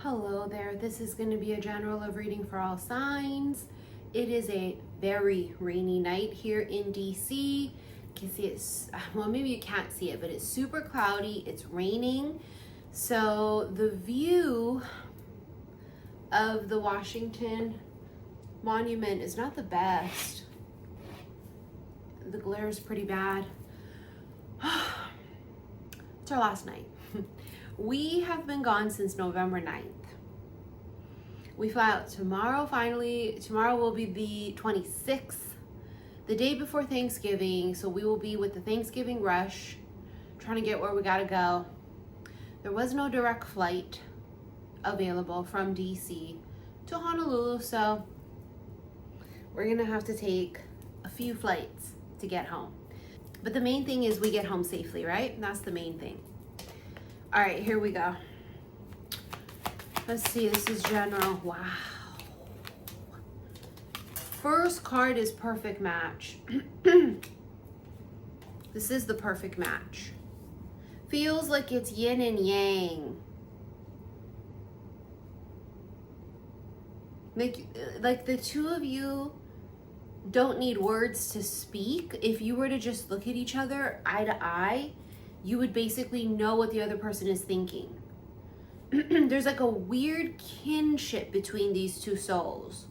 Hello there, this is going to be a general love reading for all signs. It is a very rainy night here in DC. You can see it's, well, maybe you can't see it, but it's super cloudy, it's raining. So the view of the Washington Monument is not the best. The glare is pretty bad. It's our last night. We have been gone since November 9th. We fly out tomorrow, finally. Tomorrow will be the 26th, the day before Thanksgiving. So we will be with the Thanksgiving rush, trying to get where we gotta go. There was no direct flight available from DC to Honolulu, so we're gonna have to take a few flights to get home. But the main thing is we get home safely, right? That's the main thing. All right, here we go. Let's see, this is general. Wow. First card is perfect match. This is the perfect match. Feels like it's yin and yang. Like the two of you don't need words to speak. If you were to just look at each other eye to eye, you would basically know what the other person is thinking. There's like a weird kinship between these two souls.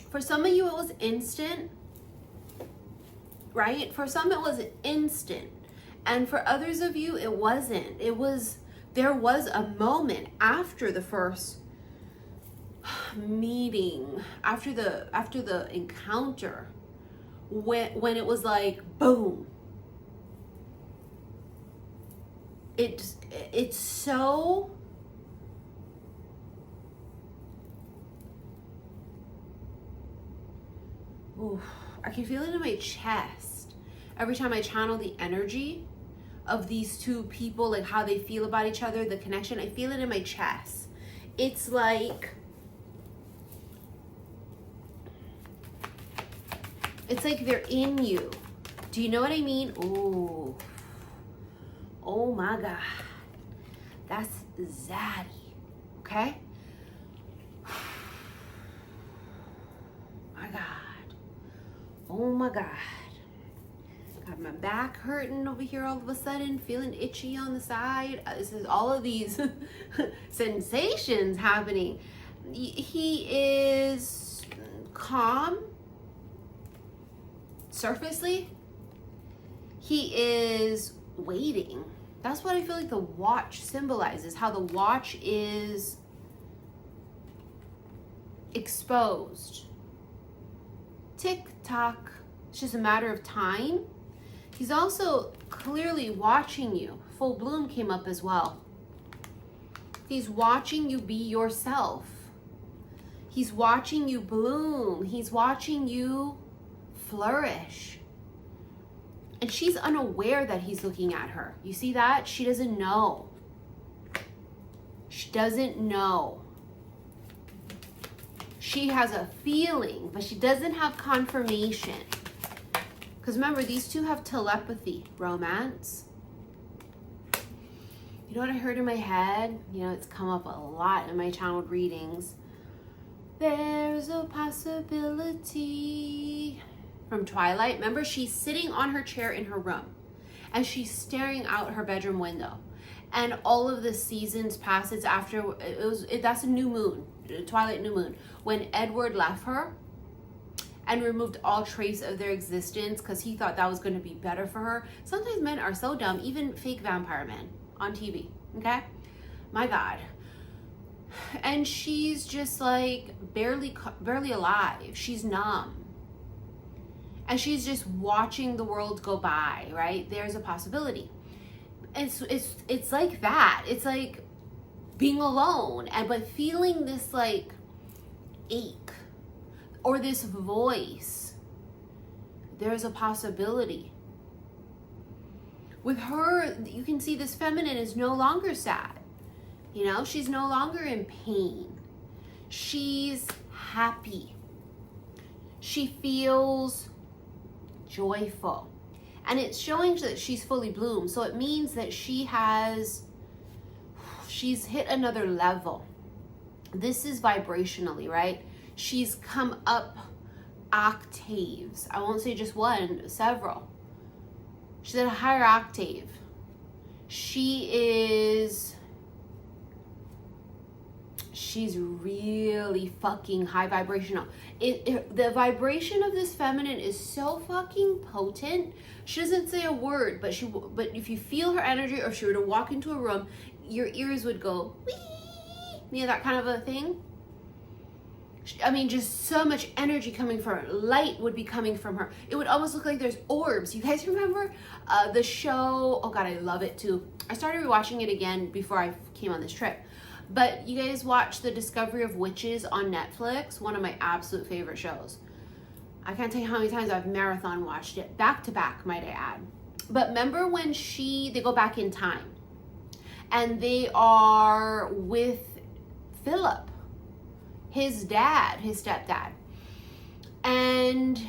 For some of you, it was instant, right? For some, it was instant. And for others of you, it wasn't. There was a moment after the first meeting, after the encounter, when it was like, boom. It's so I can feel it in my chest every time I channel the energy of these two people, like how they feel about each other, the connection. I feel it in my chest. It's like they're in you. Do you know what I mean? Ooh. Oh my God, that's zaddy, okay? My God, oh my God. Got my back hurting over here all of a sudden, feeling itchy on the side. This is all of these sensations happening. He is calm, surfacely. He is waiting. That's what I feel like the watch symbolizes, how the watch is exposed. Tick tock, it's just a matter of time. He's also clearly watching you. Full bloom came up as well. He's watching you be yourself. He's watching you bloom. He's watching you flourish. And she's unaware that he's looking at her. You see that? She doesn't know. She doesn't know. She has a feeling, but she doesn't have confirmation. Because remember, these two have telepathy, romance. You know what I heard in my head? You know, it's come up a lot in my channeled readings. There's a possibility. From Twilight. Remember, she's sitting on her chair in her room and she's staring out her bedroom window, and all of the seasons pass. It's after that's a new moon, Twilight new moon, when Edward left her and removed all trace of their existence because he thought that was going to be better for her. Sometimes men are so dumb, even fake vampire men on TV. Okay, my God. And she's just like barely alive. She's numb. And she's just watching the world go by, right? There's a possibility. It's like that. It's like being alone, but feeling this like ache or this voice. There's a possibility. With her, you can see this feminine is no longer sad. You know, she's no longer in pain. She's happy. She feels joyful. And it's showing that she's fully bloomed. So it means that she's she's hit another level. This is vibrationally, right? She's come up octaves. I won't say just one, several. She's at a higher octave. She's really fucking high vibrational. The vibration of this feminine is so fucking potent. She doesn't say a word, but if you feel her energy, or if she were to walk into a room, your ears would go wee, you know, that kind of a thing. I mean, just so much energy coming from her. Light would be coming from her. It would almost look like there's orbs. You guys remember the show? Oh God, I love it too. I started rewatching it again before I came on this trip. But you guys watch The Discovery of Witches on Netflix? One of my absolute favorite shows. I can't tell you how many times I've marathon watched it. Back to back, might I add. But remember when they go back in time. And they are with Philip, his dad, his stepdad. And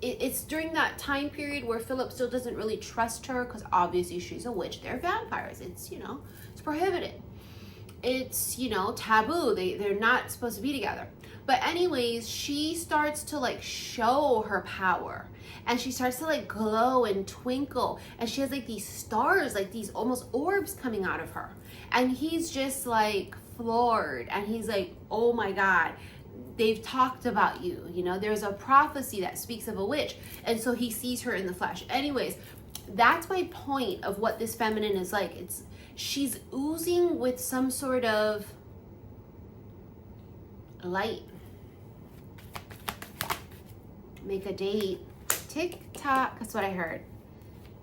it's during that time period where Philip still doesn't really trust her, because obviously she's a witch. They're vampires. It's, you know, it's prohibited. It's, you know, taboo. They're not supposed to be together. But anyways, she starts to like show her power, and she starts to like glow and twinkle, and she has like these stars, like these almost orbs coming out of her. And he's just like floored, and he's like, oh my God, they've talked about you. You know, there's a prophecy that speaks of a witch. And so he sees her in the flesh. Anyways, that's my point of what this feminine is like. She's oozing with some sort of light. Make a date. Tick-tock. That's what I heard.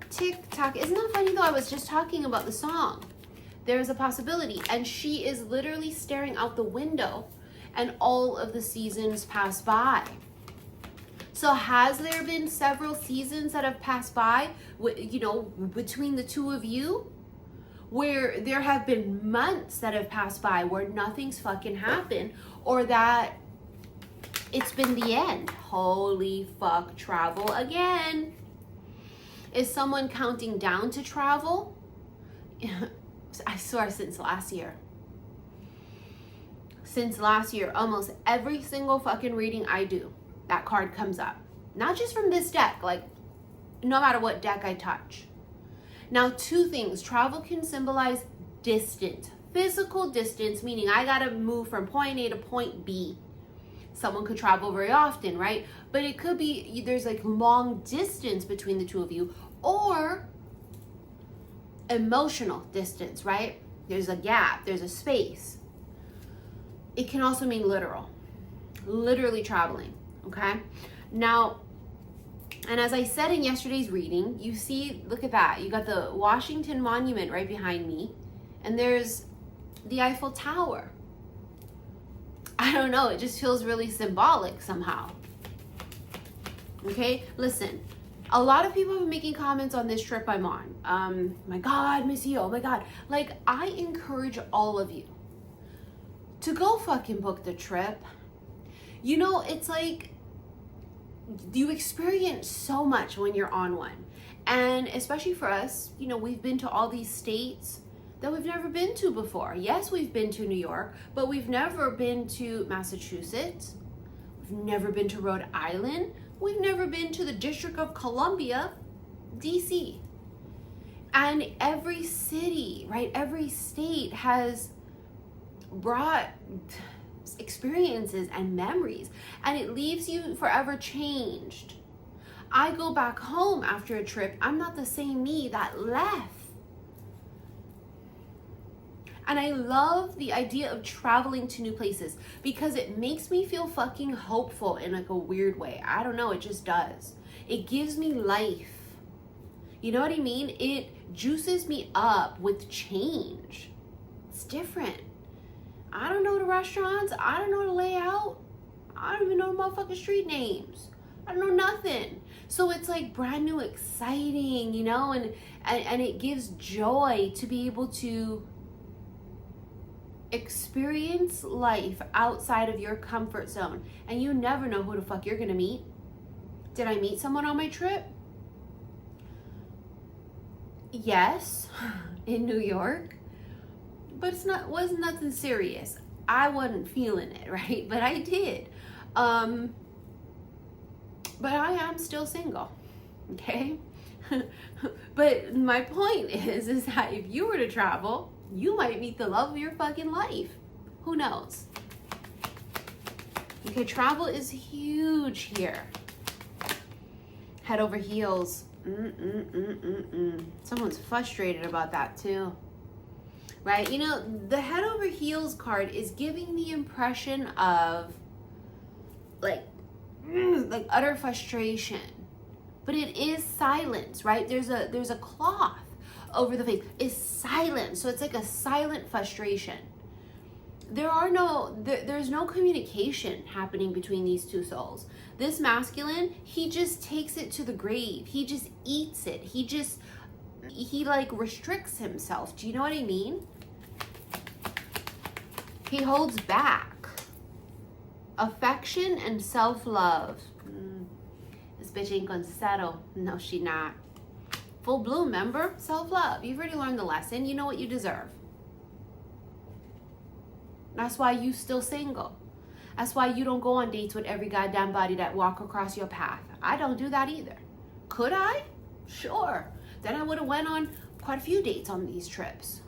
Tick-tock. Isn't that funny though? I was just talking about the song. There's a possibility. And she is literally staring out the window, and all of the seasons pass by. So has there been several seasons that have passed by, you know, between the two of you? Where there have been months that have passed by where nothing's fucking happened, or that it's been the end. Holy fuck, travel again. Is someone counting down to travel? I swear, since last year. Since last year, almost every single fucking reading I do, that card comes up. Not just from this deck, like no matter what deck I touch. Now, two things. Travel can symbolize distance. Physical distance, meaning I gotta move from point A to point B. Someone could travel very often, right? But it could be there's like long distance between the two of you, or emotional distance, right? There's a gap, there's a space. It can also mean literally traveling, okay? Now, and as I said in yesterday's reading, you see, look at that. You got the Washington Monument right behind me, and there's the Eiffel Tower. I don't know, it just feels really symbolic somehow. Okay, listen, a lot of people have been making comments on this trip I'm on. My God, Missy, oh my God. Like, I encourage all of you to go fucking book the trip. You know, it's like, you experience so much when you're on one. And especially for us, you know, we've been to all these states that we've never been to before. Yes, we've been to New York, but we've never been to Massachusetts. We've never been to Rhode Island. We've never been to the District of Columbia, DC. And every city, right, every state has brought experiences and memories, and it leaves you forever changed. I go back home after a trip, I'm not the same me that left. And I love the idea of traveling to new places because it makes me feel fucking hopeful in like a weird way. I don't know, it just does. It gives me life. You know what I mean? It juices me up with change. It's different. I don't know the restaurants. I don't know the layout. I don't even know the motherfucking street names. I don't know nothing. So it's like brand new, exciting, you know, and it gives joy to be able to experience life outside of your comfort zone. And you never know who the fuck you're gonna meet. Did I meet someone on my trip? Yes, in New York. but wasn't nothing serious. I wasn't feeling it, right? But I did. But I am still single, okay? But my point is that if you were to travel, you might meet the love of your fucking life. Who knows? Okay, travel is huge here. Head over heels. Someone's frustrated about that too. Right? You know, the head over heels card is giving the impression of like utter frustration. But it is silence, right? There's a cloth over the face. It's silent. So it's like a silent frustration. There's no communication happening between these two souls. This masculine, he just takes it to the grave. He just eats it. He like restricts himself. Do you know what I mean? He holds back. Affection and self-love. This bitch ain't gonna settle. No, she not. Full bloom, remember? Self-love. You've already learned the lesson. You know what you deserve. That's why you still single. That's why you don't go on dates with every goddamn body that walk across your path. I don't do that either. Could I? Sure. Then I would have went on quite a few dates on these trips.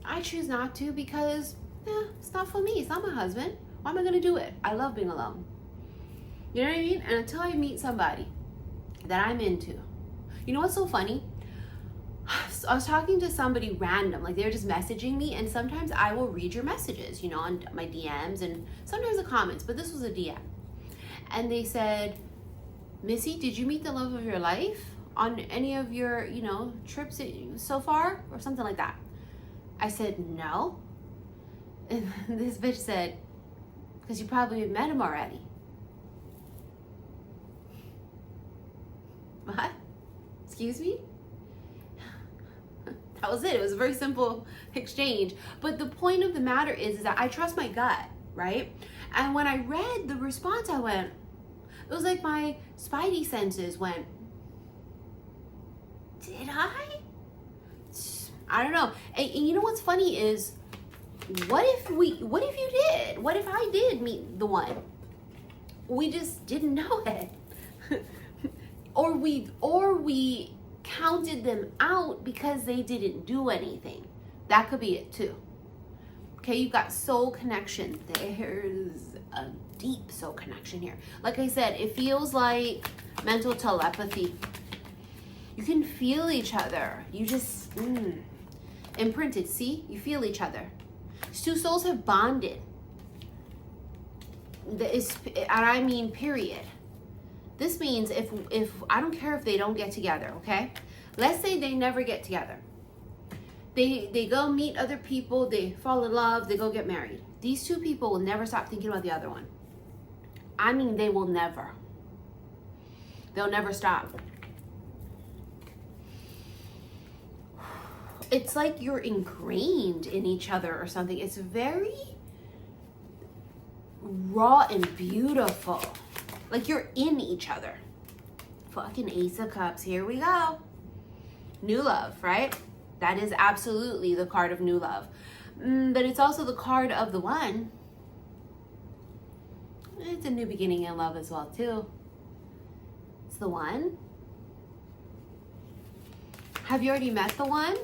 I choose not to because it's not for me. It's not my husband. Why am I gonna do it? I love being alone. You know what I mean? And until I meet somebody that I'm into. You know what's so funny? I was talking to somebody random, like they were just messaging me, and sometimes I will read your messages, you know, on my DMs and sometimes the comments, but this was a DM. And they said, Missy, did you meet the love of your life on any of your, you know, trips so far? Or something like that. I said, no. And this bitch said, because you probably met him already. What? Excuse me? That was it. It was a very simple exchange. But the point of the matter is that I trust my gut, right? And when I read the response, I went, it was like my spidey senses went, did I? I don't know. And you know what's funny is, what if you did? What if I did meet the one? We just didn't know it. or we counted them out because they didn't do anything. That could be it too. Okay, you've got soul connection. There's a deep soul connection here. Like I said, it feels like mental telepathy. You can feel each other. You just imprinted. See, you feel each other. These two souls have bonded. I mean, period. This means if I don't care if they don't get together, okay? Let's say they never get together. They go meet other people, they fall in love, they go get married. These two people will never stop thinking about the other one. I mean, they will never. They'll never stop. It's like you're ingrained in each other or something. It's very raw and beautiful. Like you're in each other. Fucking Ace of Cups. Here we go. New love, right? That is absolutely the card of new love. But it's also the card of the one. It's a new beginning in love as well, too. It's the one. Have you already met the one?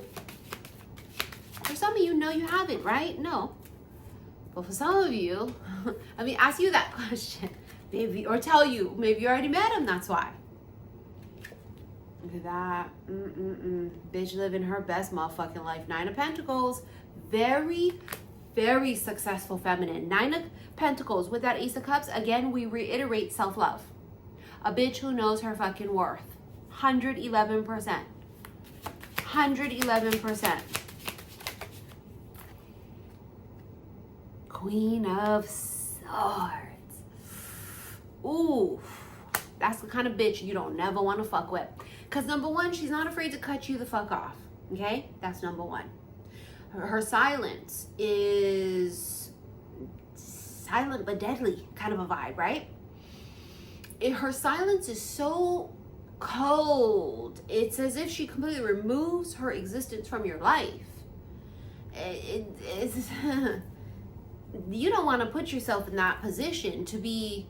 For some of you, no, you haven't, right? No. But for some of you, I mean, ask you that question. Maybe, or tell you, maybe you already met him, that's why. Look at that. Bitch living her best motherfucking life. 9 of Pentacles. Very, very successful feminine. 9 of Pentacles with that Ace of Cups. Again, we reiterate self-love. A bitch who knows her fucking worth. 111%. 111%. Queen of Swords. Ooh, that's the kind of bitch you don't never want to fuck with. Because number one, she's not afraid to cut you the fuck off. Okay? That's number one. Her silence is silent but deadly kind of a vibe, right? Her silence is so cold. It's as if she completely removes her existence from your life. it's you don't want to put yourself in that position to be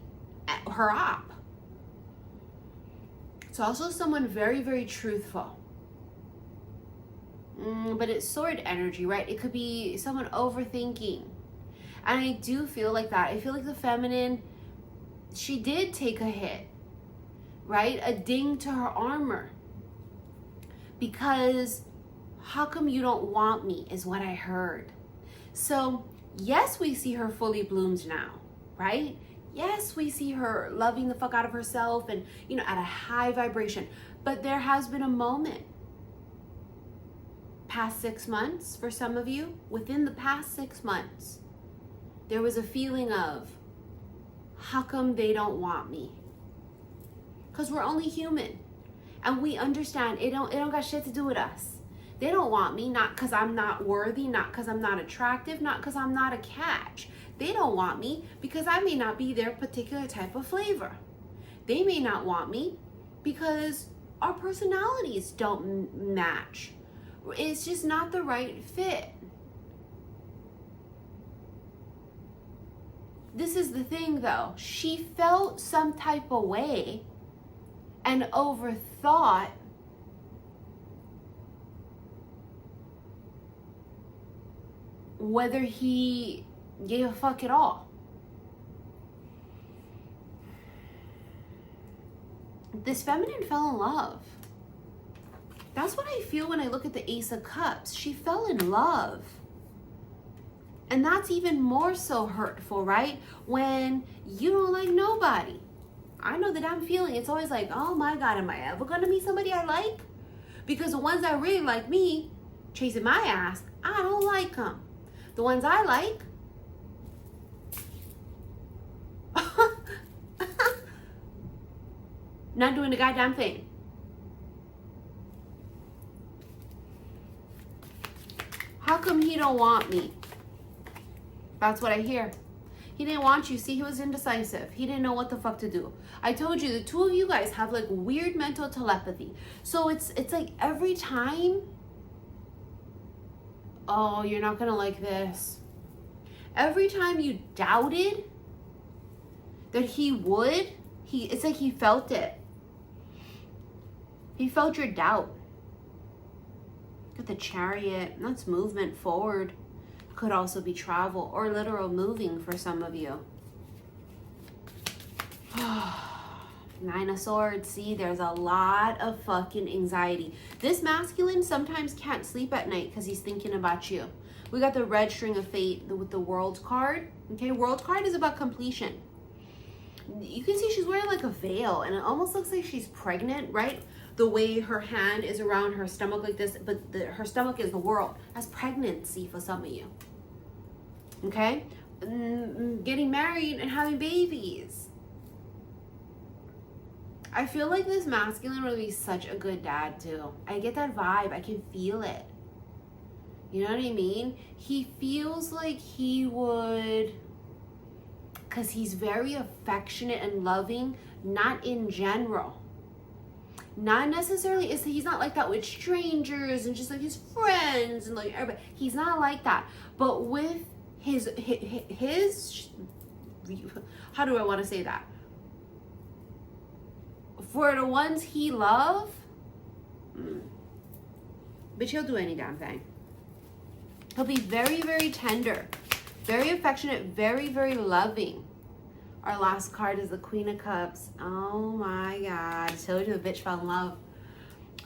her op. It's also someone very, very truthful. But it's sword energy, right? It could be someone overthinking. And I do feel like that. I feel like the feminine, she did take a hit, right? A ding to her armor. Because how come you don't want me is what I heard. So yes, we see her fully bloomed now, right? Yes, we see her loving the fuck out of herself and, you know, at a high vibration. But there has been a moment, past 6 months for some of you, within the past 6 months, there was a feeling of, how come they don't want me? Because we're only human. And we understand it don't got shit to do with us. They don't want me, not because I'm not worthy, not because I'm not attractive, not because I'm not a catch. They don't want me because I may not be their particular type of flavor. They may not want me because our personalities don't match. It's just not the right fit. This is the thing though. She felt some type of way and overthought whether he gave a fuck at all. This feminine fell in love. That's what I feel when I look at the Ace of Cups. She fell in love. And that's even more so hurtful, right? When you don't like nobody. I know that I'm feeling, it's always like, oh my God, am I ever gonna meet somebody I like? Because the ones that really like me, chasing my ass, I don't like them. The ones I like, not doing the goddamn thing. How come he don't want me? That's what I hear. He didn't want you. See, he was indecisive. He didn't know what the fuck to do. I told you, the two of you guys have like weird mental telepathy. So it's like every time, oh, you're not gonna like this. Every time you doubted that he would, it's like he felt it. He felt your doubt. Got the Chariot, that's movement forward. Could also be travel or literal moving for some of you. 9 of Swords. See, there's a lot of fucking anxiety. This masculine sometimes can't sleep at night because he's thinking about you. We got the red string of fate with the World card. Okay, World card is about completion. You can see she's wearing like a veil and it almost looks like she's pregnant, right? The way her hand is around her stomach like this, but her stomach is the world. That's pregnancy for some of you. Okay? Getting married and having babies. I feel like this masculine would be such a good dad too. I get that vibe. I can feel it. You know what I mean? He feels like he would, because he's very affectionate and loving, not in general. Not necessarily, he's not like that with strangers and just like his friends and like everybody. He's not like that. But with his how do I want to say that? For the ones he loves, but he'll do any damn thing. He'll be very, very tender, very affectionate, very, very loving. Our last card is the Queen of Cups. Oh my God. I told you the bitch fell in love.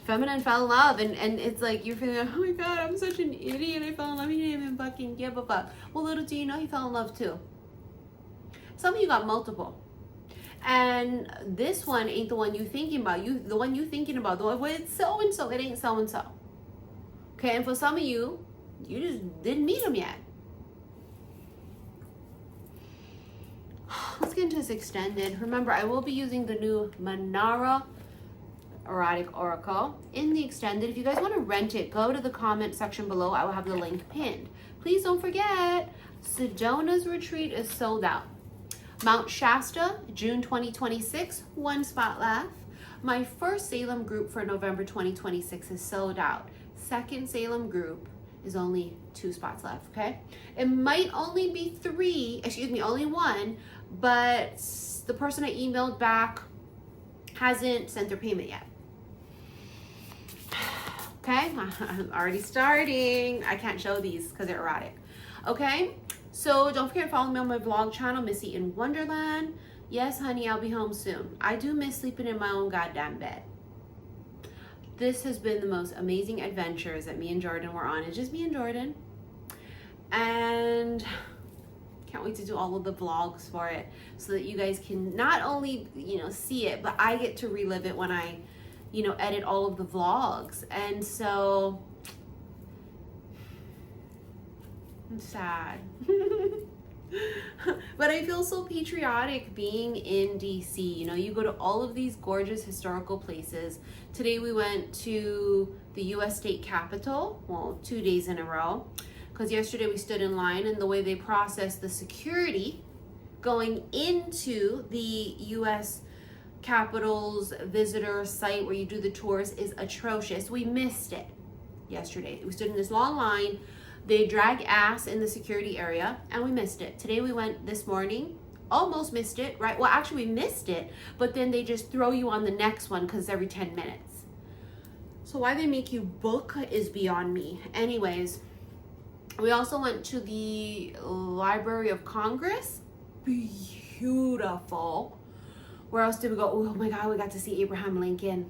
Feminine fell in love. And it's like you're feeling, oh my God, I'm such an idiot. I fell in love. He didn't even fucking give a fuck. Well, little do you know, he fell in love too. Some of you got multiple. And this one ain't the one you thinking about. The one you thinking about, the one where it's so-and-so, it ain't so-and-so. Okay, and for some of you, you just didn't meet him yet. Let's get into this extended. Remember, I will be using the new Manara Erotic Oracle in the extended. If you guys want to rent it, go to the comment section below. I will have the link pinned. Please don't forget, Sedona's retreat is sold out. Mount Shasta, June 2026, 1 spot left. My first Salem group for November 2026 is sold out. Second Salem group is only 2 spots left, okay? It might only be 3, only 1, but the person I emailed back hasn't sent their payment yet. Okay, I'm already starting. I can't show these because they're erratic. Okay, so don't forget to follow me on my vlog channel, Missy in Wonderland. Yes, honey, I'll be home soon. I do miss sleeping in my own goddamn bed. This has been the most amazing adventures that me and Jordan were on. It's just me and Jordan. And can't wait to do all of the vlogs for it so that you guys can not only, see it, but I get to relive it when I, edit all of the vlogs. And so I'm sad. But I feel so patriotic being in DC. You go to all of these gorgeous historical places. Today we went to the US State Capitol, well, 2 days in a row, because yesterday we stood in line, and the way they process the security going into the US Capitol's visitor site where you do the tours is atrocious. We missed it yesterday. We stood in this long line. They drag ass in the security area, and we missed it. Today we went this morning, almost missed it, right? Well, actually we missed it, but then they just throw you on the next one because it's every 10 minutes. So why they make you book is beyond me. Anyways, we also went to the Library of Congress. Beautiful. Where else did we go? Oh my God, we got to see Abraham Lincoln.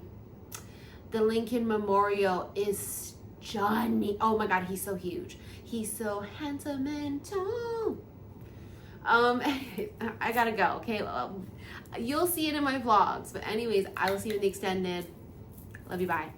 The Lincoln Memorial is stunning. Oh my God, he's so huge. He's so handsome and tall. I gotta go, okay? You'll see it in my vlogs. But anyways, I will see you in the extended. Love you, bye.